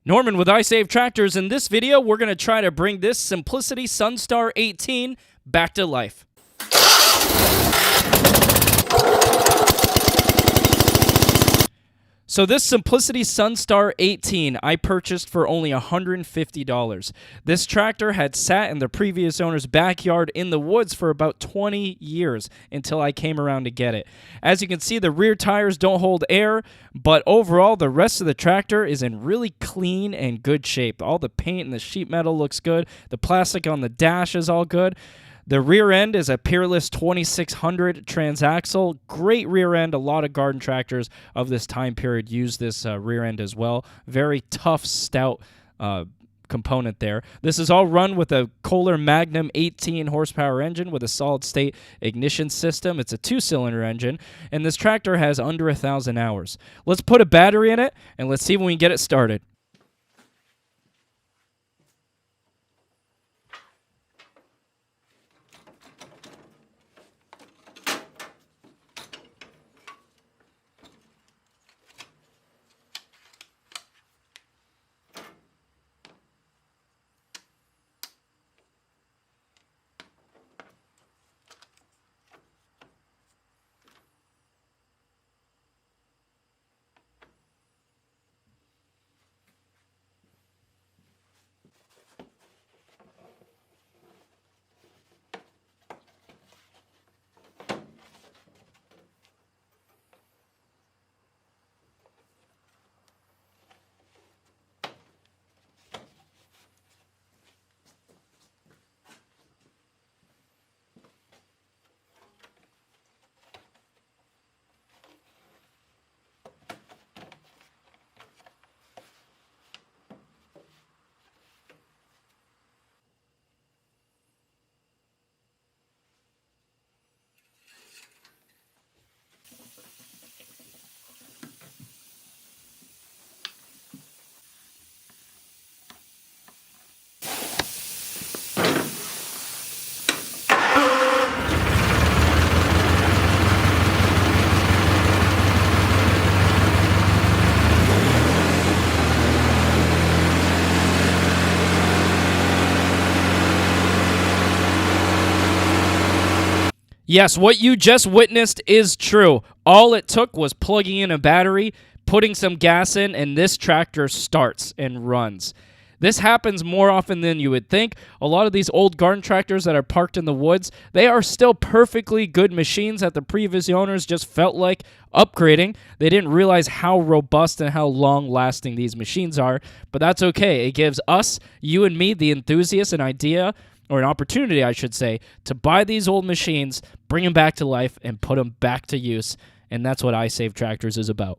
Norman with iSaveTractors. In this video, we're going to try to bring this Simplicity Sunstar 18 back to life. So this Simplicity Sunstar 18 I purchased for only $150. This tractor had sat in the previous owner's backyard in the woods for about 20 years until I came around to get it. As you can see, the rear tires don't hold air, but overall the rest of the tractor is in really clean and good shape. All the paint and the sheet metal looks good. The plastic on the dash is all good. The rear end is a Peerless 2600 transaxle. Great rear end. A lot of garden tractors of this time period use this rear end as well. Very tough, stout component there. This is all run with a Kohler Magnum 18 horsepower engine with a solid-state ignition system. It's a 2-cylinder engine, and this tractor has under 1,000 hours. Let's put a battery in it, and let's see when we get it started. Yes, what you just witnessed is true. All it took was plugging in a battery, putting some gas in, and this tractor starts and runs. This happens more often than you would think. A lot of these old garden tractors that are parked in the woods, they are still perfectly good machines that the previous owners just felt like upgrading. They didn't realize how robust and how long-lasting these machines are, but that's okay. It gives us, you and me, the enthusiasts, an idea, or an opportunity, I should say, to buy these old machines, bring them back to life, and put them back to use. And that's what iSaveTractors is about.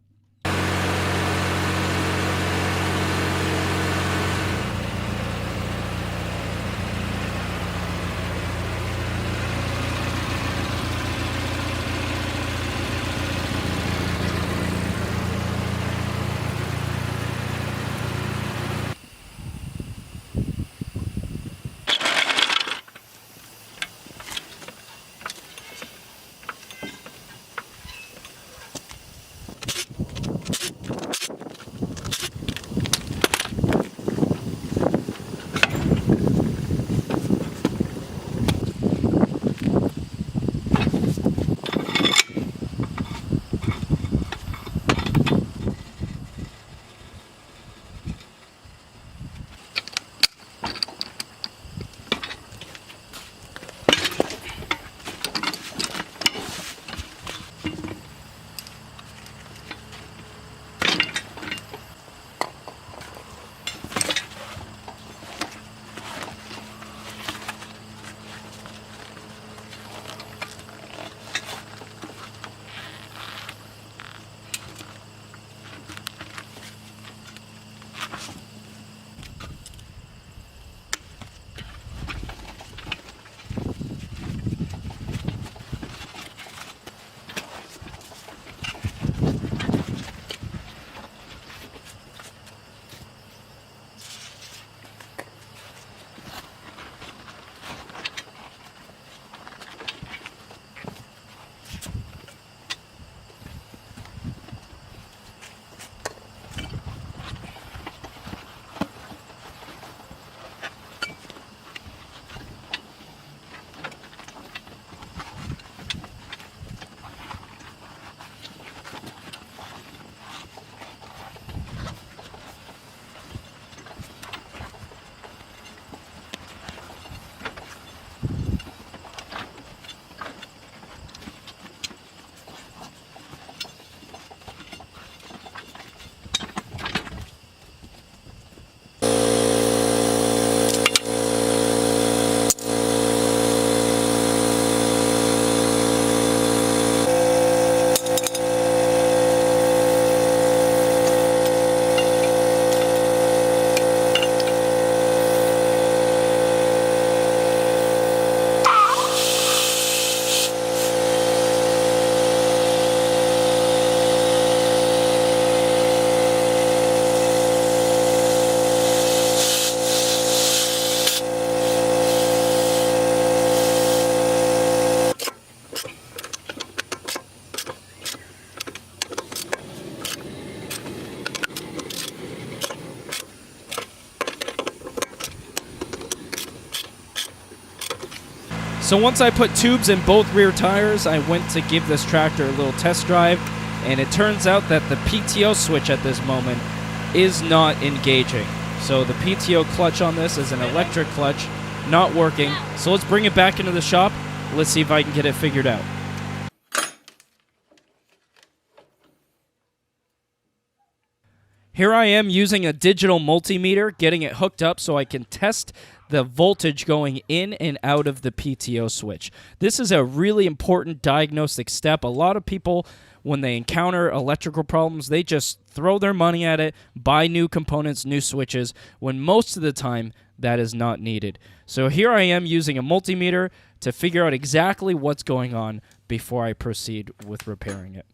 So once I put tubes in both rear tires, I went to give this tractor a little test drive, and it turns out that the PTO switch at this moment is not engaging. So the PTO clutch on this is an electric clutch, not working. So let's bring it back into the shop. Let's see if I can get it figured out. Here I am using a digital multimeter, getting it hooked up so I can test the voltage going in and out of the PTO switch. This is a really important diagnostic step. A lot of people, when they encounter electrical problems, they just throw their money at it, buy new components, new switches, when most of the time that is not needed. So here I am using a multimeter to figure out exactly what's going on before I proceed with repairing it.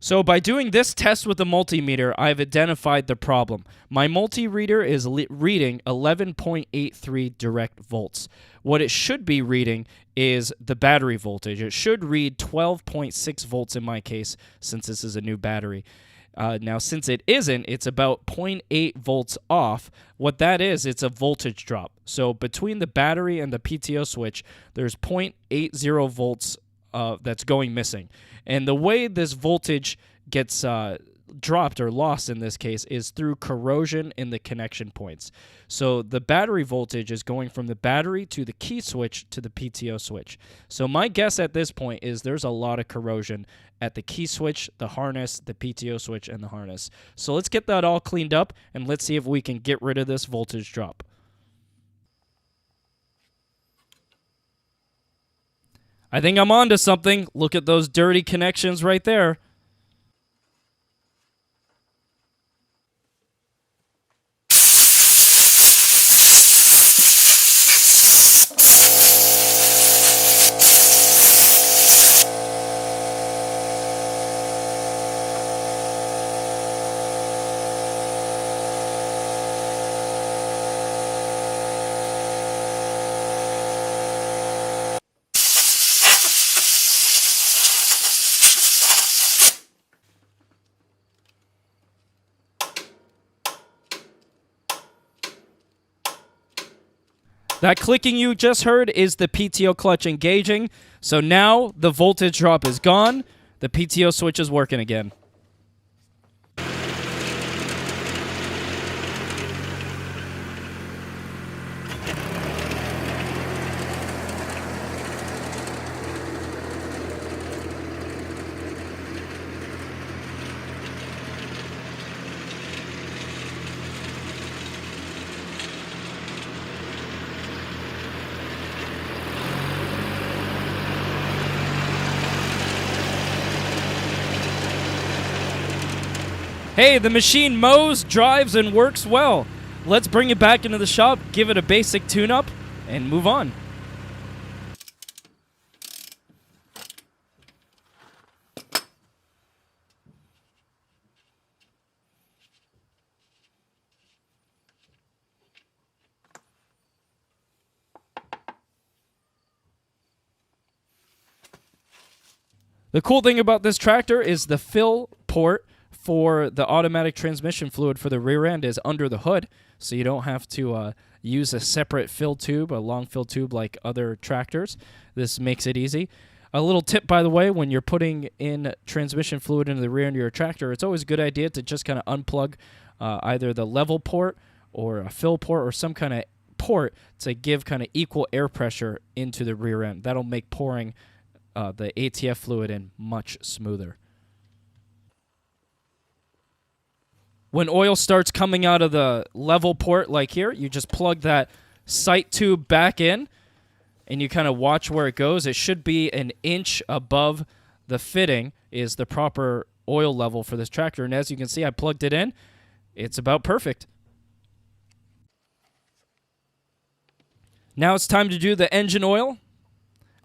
So by doing this test with the multimeter, I've identified the problem. My multi-reader is reading 11.83 direct volts. What it should be reading is the battery voltage. It should read 12.6 volts in my case, since this is a new battery. Now, since it isn't, it's about 0.8 volts off. What that is, it's a voltage drop. So between the battery and the PTO switch, there's 0.80 volts that's going missing. And the way this voltage gets dropped or lost in this case is through corrosion in the connection points. So the battery voltage is going from the battery to the key switch to the PTO switch. So my guess at this point is there's a lot of corrosion at the key switch, the harness, the PTO switch, and the harness. So let's get that all cleaned up, and let's see if we can get rid of this voltage drop. I think I'm onto something. Look at those dirty connections right there. That clicking you just heard is the PTO clutch engaging. So now the voltage drop is gone. The PTO switch is working again. Hey, the machine mows, drives, and works well. Let's bring it back into the shop, give it a basic tune-up, and move on. The cool thing about this tractor is the fill port for the automatic transmission fluid for the rear end is under the hood, so you don't have to use a separate fill tube, a long fill tube like other tractors. This makes it easy. A little tip, by the way, when you're putting in transmission fluid into the rear end of your tractor, it's always a good idea to just kind of unplug either the level port or a fill port or some kind of port to give kind of equal air pressure into the rear end. That'll make pouring the ATF fluid in much smoother. When oil starts coming out of the level port like here, you just plug that sight tube back in and you kind of watch where it goes. It should be an inch above the fitting is the proper oil level for this tractor. And as you can see, I plugged it in. It's about perfect. Now it's time to do the engine oil.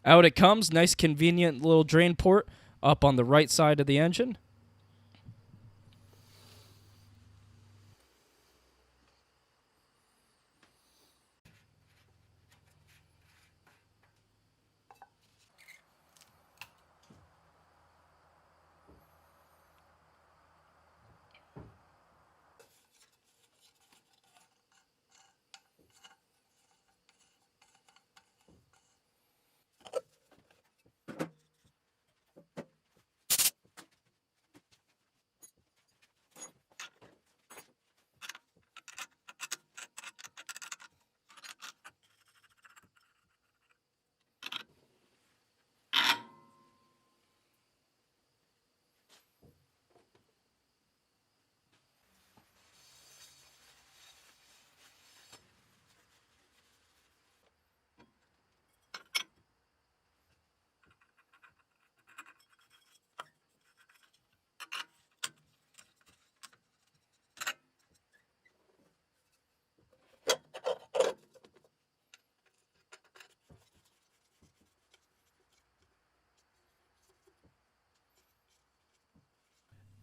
Out it comes. Nice convenient little drain port up on the right side of the engine.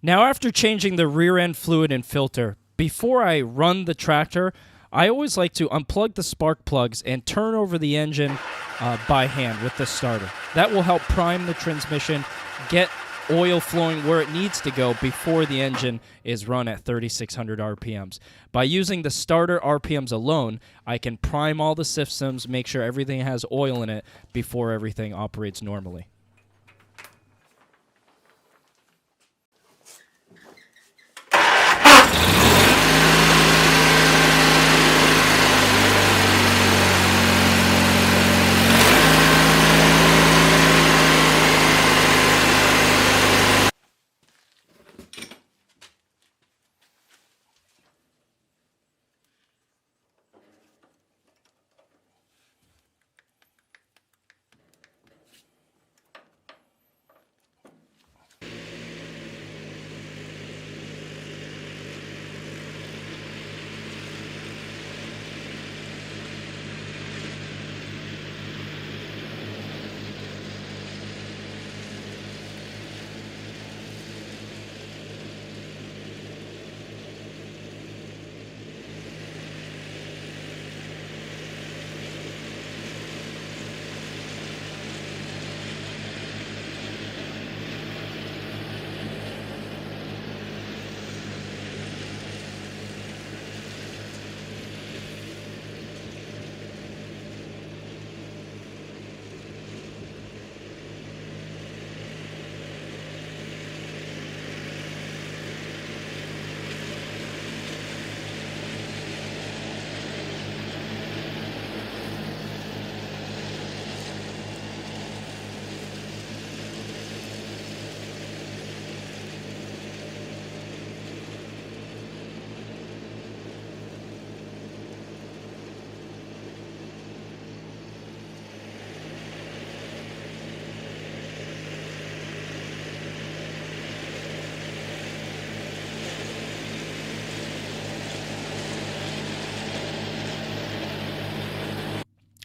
Now, after changing the rear end fluid and filter, before I run the tractor, I always like to unplug the spark plugs and turn over the engine by hand with the starter. That will help prime the transmission, get oil flowing where it needs to go before the engine is run at 3,600 RPMs. By using the starter RPMs alone, I can prime all the systems, make sure everything has oil in it before everything operates normally.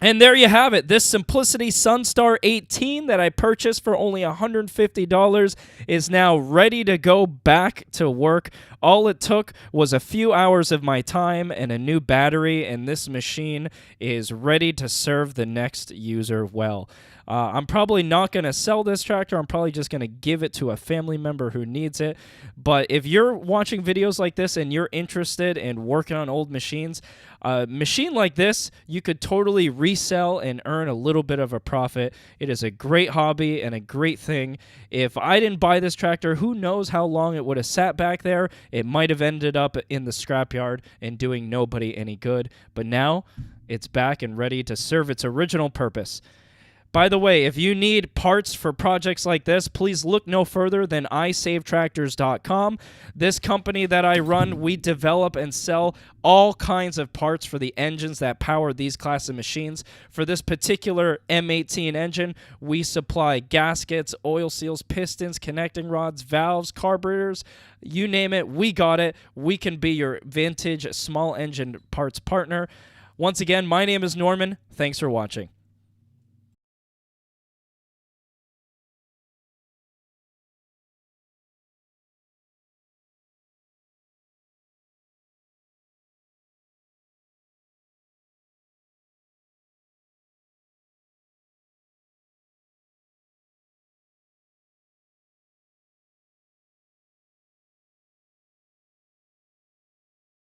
And there you have it. This Simplicity Sunstar 18 that I purchased for only $150 is now ready to go back to work. All it took was a few hours of my time and a new battery, and this machine is ready to serve the next user well. I'm probably not going to sell this tractor. I'm probably just going to give it to a family member who needs it. But if you're watching videos like this and you're interested in working on old machines, a machine like this, you could totally resell and earn a little bit of a profit. It is a great hobby and a great thing. If I didn't buy this tractor, who knows how long it would have sat back there. It might have ended up in the scrapyard and doing nobody any good. But now it's back and ready to serve its original purpose. By the way, if you need parts for projects like this, please look no further than iSaveTractors.com. This company that I run, we develop and sell all kinds of parts for the engines that power these class of machines. For this particular M18 engine, we supply gaskets, oil seals, pistons, connecting rods, valves, carburetors, you name it, we got it. We can be your vintage small engine parts partner. Once again, my name is Norman. Thanks for watching.